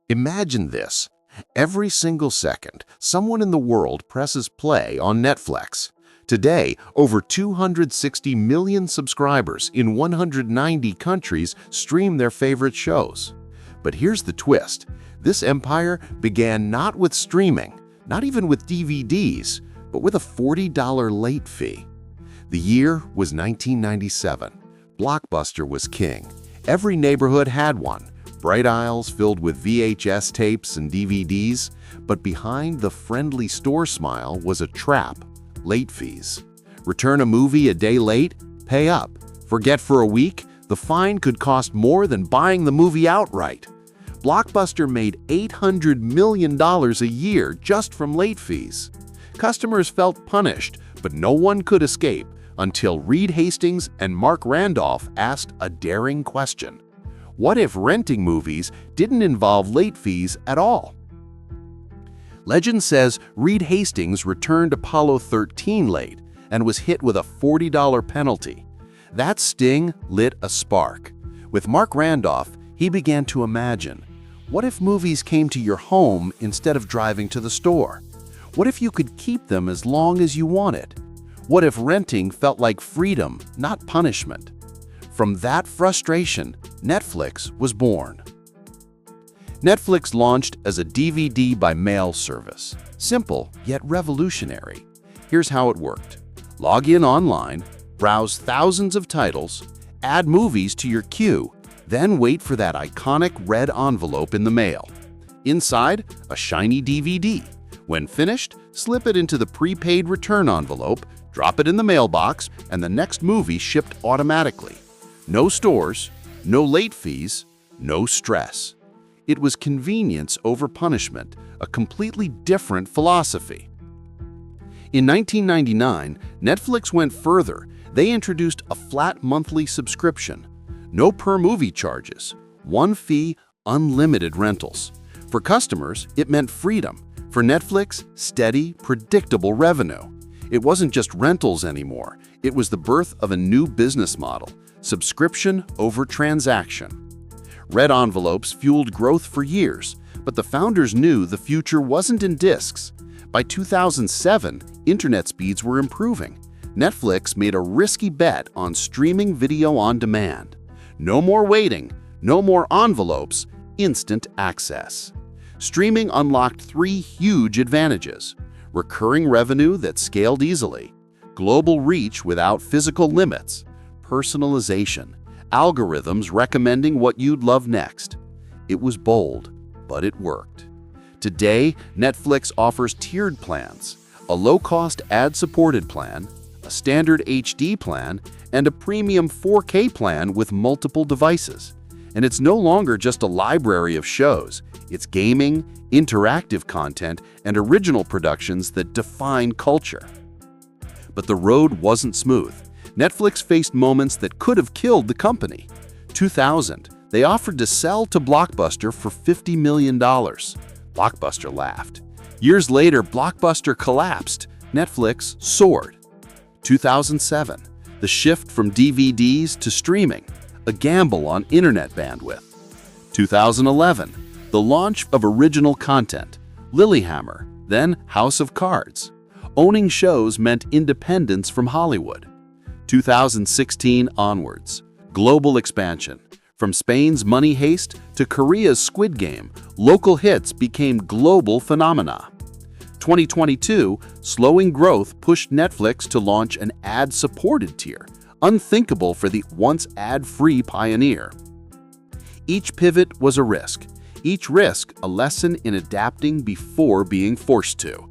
Imagine this. Every single second, someone in the world presses play on Netflix. Today, over 260 million subscribers in 190 countries stream their favorite shows. But here's the twist. This empire began not with streaming, not even with DVDs, but with a $40 late fee. The year was 1997. Blockbuster was king. Every neighborhood had one. Bright aisles filled with VHS tapes and DVDs, but behind the friendly store smile was a trap: late fees. Return a movie a day late? Pay up. Forget for a week? The fine could cost more than buying the movie outright. Blockbuster made $800 million a year just from late fees. Customers felt punished, but no one could escape until Reed Hastings and Mark Randolph asked a daring question. What if renting movies didn't involve late fees at all? Legend says Reed Hastings returned Apollo 13 late and was hit with a $40 penalty. That sting lit a spark. With Mark Randolph, he began to imagine, what if movies came to your home instead of driving to the store? What if you could keep them as long as you wanted? What if renting felt like freedom, not punishment? From that frustration, Netflix was born. Netflix launched as a DVD by mail service. Simple, yet revolutionary. Here's how it worked. Log in online, browse thousands of titles, add movies to your queue, then wait for that iconic red envelope in the mail. Inside, a shiny DVD. When finished, slip it into the prepaid return envelope, drop it in the mailbox, and the next movie shipped automatically. No stores, no late fees, no stress. It was convenience over punishment, a completely different philosophy. In 1999, Netflix went further. They introduced a flat monthly subscription. No per-movie charges, one fee, unlimited rentals. For customers, it meant freedom. For Netflix, steady, predictable revenue. It wasn't just rentals anymore. It was the birth of a new business model: subscription over transaction. Red envelopes fueled growth for years, but the founders knew the future wasn't in discs. By 2007, internet speeds were improving. Netflix made a risky bet on streaming video on demand. No more waiting, no more envelopes, instant access. Streaming unlocked three huge advantages: recurring revenue that scaled easily, global reach without physical limits, personalization, algorithms recommending what you'd love next. It was bold, but it worked. Today, Netflix offers tiered plans: a low-cost ad-supported plan, a standard HD plan, and a premium 4K plan with multiple devices. And it's no longer just a library of shows. It's gaming, interactive content, and original productions that define culture. But the road wasn't smooth. Netflix faced moments that could have killed the company. 2000, they offered to sell to Blockbuster for $50 million. Blockbuster laughed. Years later, Blockbuster collapsed. Netflix soared. 2007, the shift from DVDs to streaming, a gamble on internet bandwidth. 2011, the launch of original content, Lilyhammer, then House of Cards. Owning shows meant independence from Hollywood. 2016 onwards, global expansion. From Spain's Money Heist to Korea's Squid Game, local hits became global phenomena. 2022, slowing growth pushed Netflix to launch an ad-supported tier, unthinkable for the once ad-free pioneer. Each pivot was a risk. Each risk a lesson in adapting before being forced to.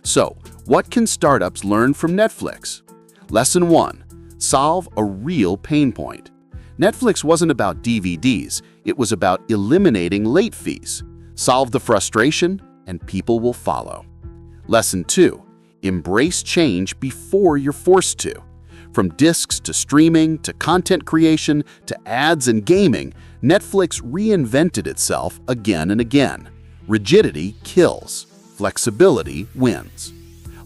So, what can startups learn from Netflix? Lesson 1. Solve a real pain point. Netflix wasn't about DVDs, it was about eliminating late fees. Solve the frustration, and people will follow. Lesson 2. Embrace change before you're forced to. From discs to streaming to content creation to ads and gaming, Netflix reinvented itself again and again. Rigidity kills. Flexibility wins.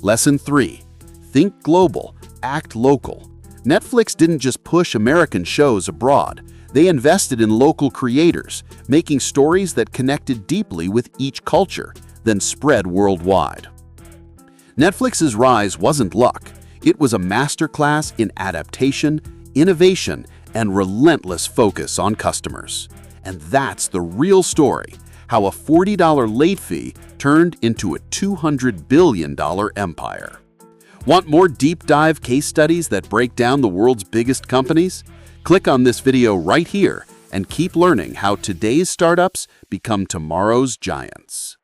Lesson 3. Think global, act local. Netflix didn't just push American shows abroad. They invested in local creators, making stories that connected deeply with each culture, then spread worldwide. Netflix's rise wasn't luck. It was a masterclass in adaptation, innovation, and relentless focus on customers. And that's the real story, how a $40 late fee turned into a $200 billion empire. Want more deep dive case studies that break down the world's biggest companies? Click on this video right here and keep learning how today's startups become tomorrow's giants.